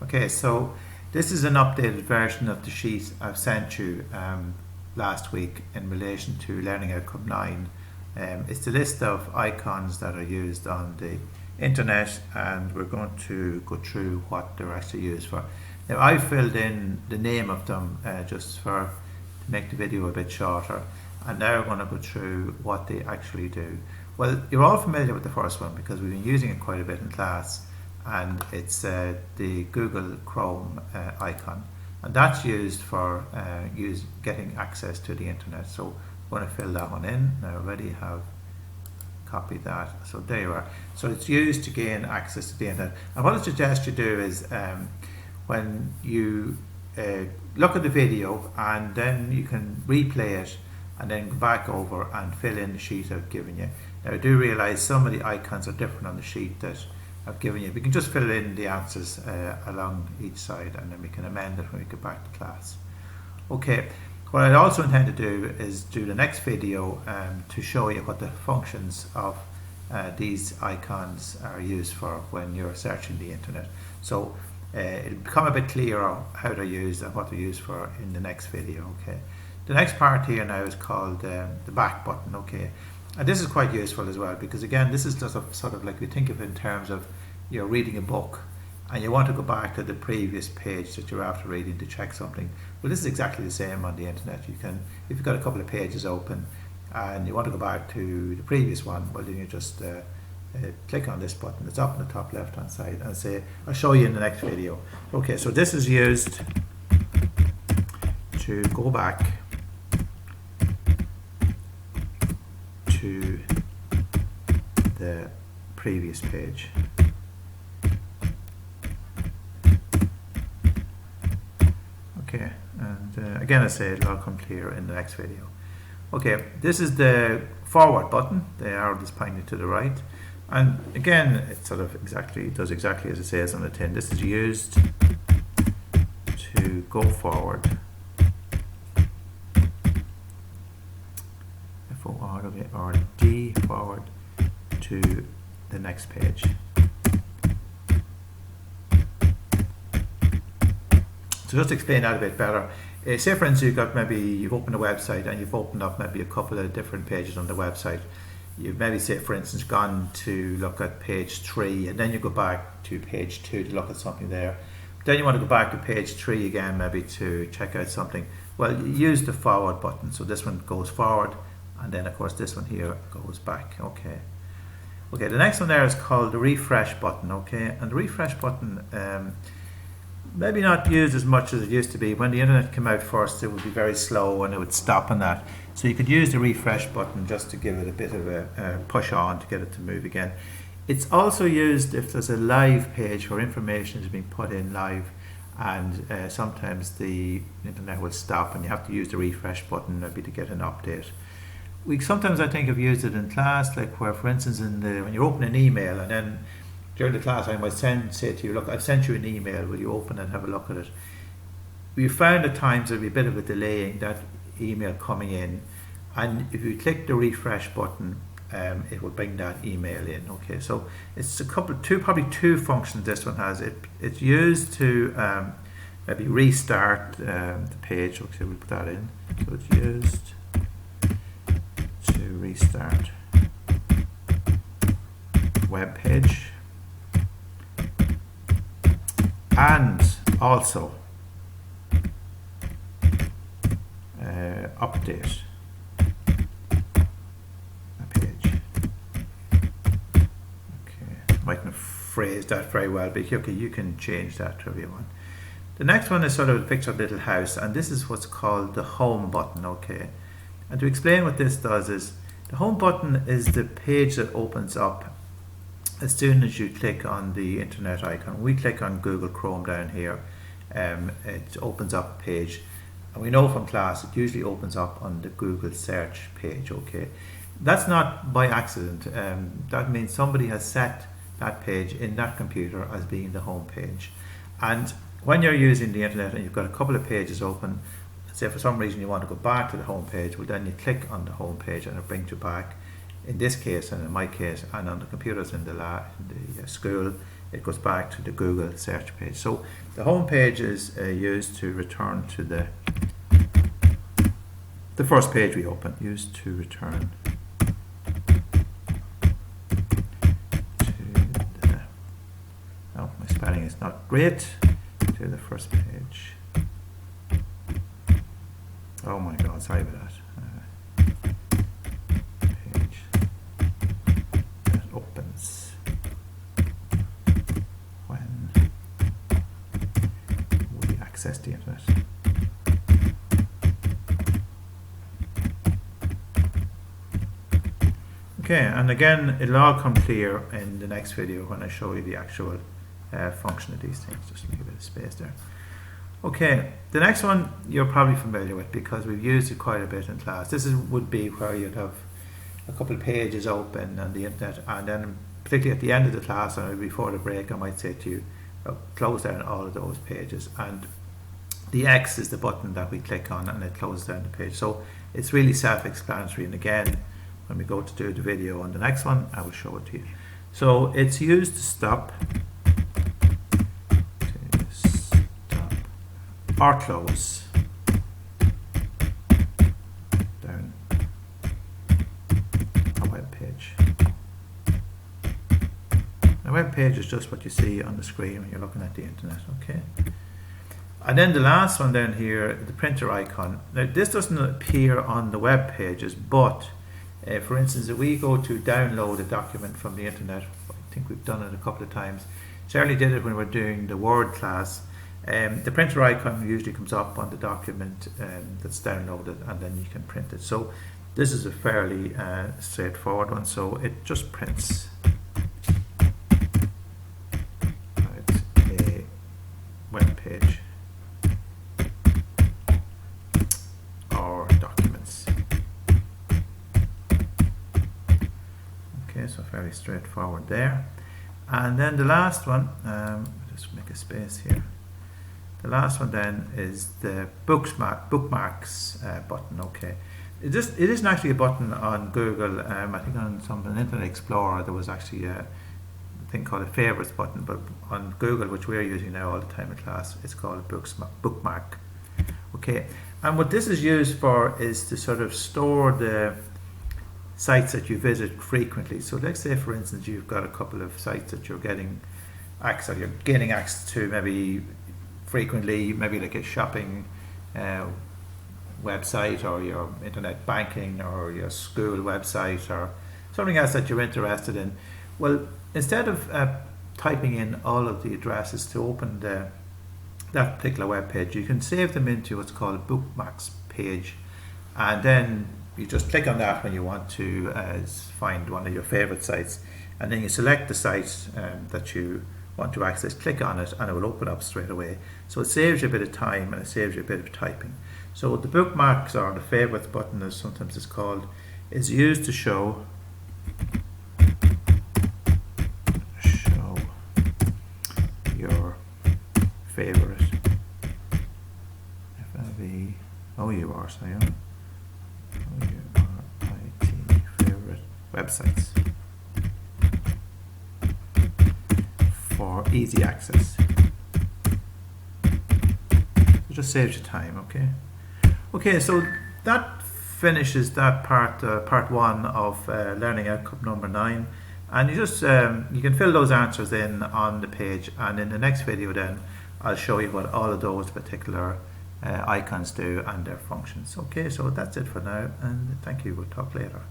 Okay, so this is an updated version of the sheet I've sent you last week in relation to Learning Outcome 9. It's the list of icons that are used on the internet, and we're going to go through what they're actually used for. Now, I filled in the name of them just to make the video a bit shorter, and now we're going to go through what they actually do. Well, you're all familiar with the first one because we've been using it quite a bit in class, and it's the Google Chrome icon, and that's used for getting access to the internet. So we're going to fill that one in. Now I already have copied that, so there you are. So it's used to gain access to the internet, and what I suggest you do is when you look at the video, and then you can replay it and then go back over and fill in the sheet I've given you. Now I do realize some of the icons are different on the sheet that I've given you. We can just fill in the answers along each side, and then we can amend it when we get back to class. Okay, what I also intend to do is do the next video to show you what the functions of these icons are used for when you're searching the internet. So it'll become a bit clearer how they're used and what they're used for in the next video. Okay, the next part here now is called the back button. Okay, and this is quite useful as well, because again, this is just sort of like we think of it in terms of you're reading a book and you want to go back to the previous page that you're after reading to check something. Well, this is exactly the same on the internet. You can, if you've got a couple of pages open and you want to go back to the previous one, well, then you just click on this button. It's up in the top left hand side, and say I'll show you in the next video. Okay, so this is used to go back to the previous page. Okay, and again I say it'll all come clear in the next video. Okay, this is the forward button. The arrow is pointing to the right, and again it sort of does exactly as it says on the tin. This is used to go forward. F-O-R-W or D forward to the next page. So just to explain that a bit better, say for instance you've opened a website and you've opened up maybe a couple of different pages on the website. You've maybe, say for instance, gone to look at page 3, and then you go back to page 2 to look at something there. Then you want to go back to page 3 again, maybe to check out something. Well, you use the forward button. So this one goes forward, and then of course this one here goes back. Okay. Okay, the next one there is called the refresh button. Okay, and the refresh button maybe not used as much as it used to be. When the internet came out first, it would be very slow and it would stop on that. So you could use the refresh button just to give it a bit of a push on to get it to move again. It's also used if there's a live page where information is being put in live, and sometimes the internet will stop and you have to use the refresh button maybe to get an update. We sometimes, I think, have used it in class, like where, for instance, when you open an email, and then during the class I might say to you, look, I've sent you an email, will you open it and have a look at it? We found at times there'll be a bit of a delay in that email coming in, and if you click the refresh button, it will bring that email in. Okay, so it's probably two functions this one has. It's used to maybe restart the page. Okay, we'll put that in. So it's used to restart web page, and also update a page. Okay, mightn't have phrased that very well, but okay, you can change that to whatever you want. The next one is sort of a picture of a little house, and this is what's called the home button. Okay, and to explain what this does is, the home button is the page that opens up as soon as you click on the internet icon. We click on Google Chrome down here, it opens up a page, and we know from class it usually opens up on the Google search page. Okay, that's not by accident. That means somebody has set that page in that computer as being the home page. And when you're using the internet and you've got a couple of pages open, say for some reason you want to go back to the home page, well then you click on the home page and it brings you back. In this case, and in my case, and on the computers in the school, it goes back to the Google search page. So the home page is used to return to the first page we open, used to return my spelling is not great, to the first page. Oh my god, sorry about that. Page that opens when we access the internet. Okay, and again, it'll all come clear in the next video when I show you the actual function of these things. Just make a bit of space there. Okay, the next one you're probably familiar with because we've used it quite a bit in class. This would be where you'd have a couple of pages open on the internet, and then particularly at the end of the class or before the break I might say to you, close down all of those pages, and the X is the button that we click on and it closes down the page. So it's really self-explanatory, and again when we go to do the video on the next one I will show it to you. So it's used to stop or close down a web page. A web page is just what you see on the screen when you're looking at the internet, okay? And then the last one down here, the printer icon. Now this doesn't appear on the web pages, but for instance, if we go to download a document from the internet, I think we've done it a couple of times, certainly did it when we were doing the Word class. The printer icon usually comes up on the document that's downloaded, and then you can print it. So this is a fairly straightforward one. So it just prints out a web page or documents. Okay, so fairly straightforward there. And then the last one, just make a space here. The last one then is the bookmarks button. Okay, it isn't actually a button on Google. I think on an Internet Explorer there was actually a thing called a favorites button, but on Google, which we're using now all the time in class, it's called a bookmark. Okay, and what this is used for is to sort of store the sites that you visit frequently. So let's say for instance you've got a couple of sites that you're gaining access to maybe frequently, maybe like a shopping website, or your internet banking, or your school website, or something else that you're interested in. Well, instead of typing in all of the addresses to open that particular web page, you can save them into what's called a bookmarks page, and then you just click on that when you want to find one of your favorite sites, and then you select the site that you want to access, click on it, and it will open up straight away. So it saves you a bit of time and it saves you a bit of typing. So the bookmarks, or the favorites button as sometimes it's called, is used to show your favorite favorite websites for easy access. It just saves you time. Okay, so that finishes that part one of learning outcome number 9, and you just you can fill those answers in on the page, and in the next video then I'll show you what all of those particular icons do and their functions. Okay, so that's it for now, and thank you. We'll talk later.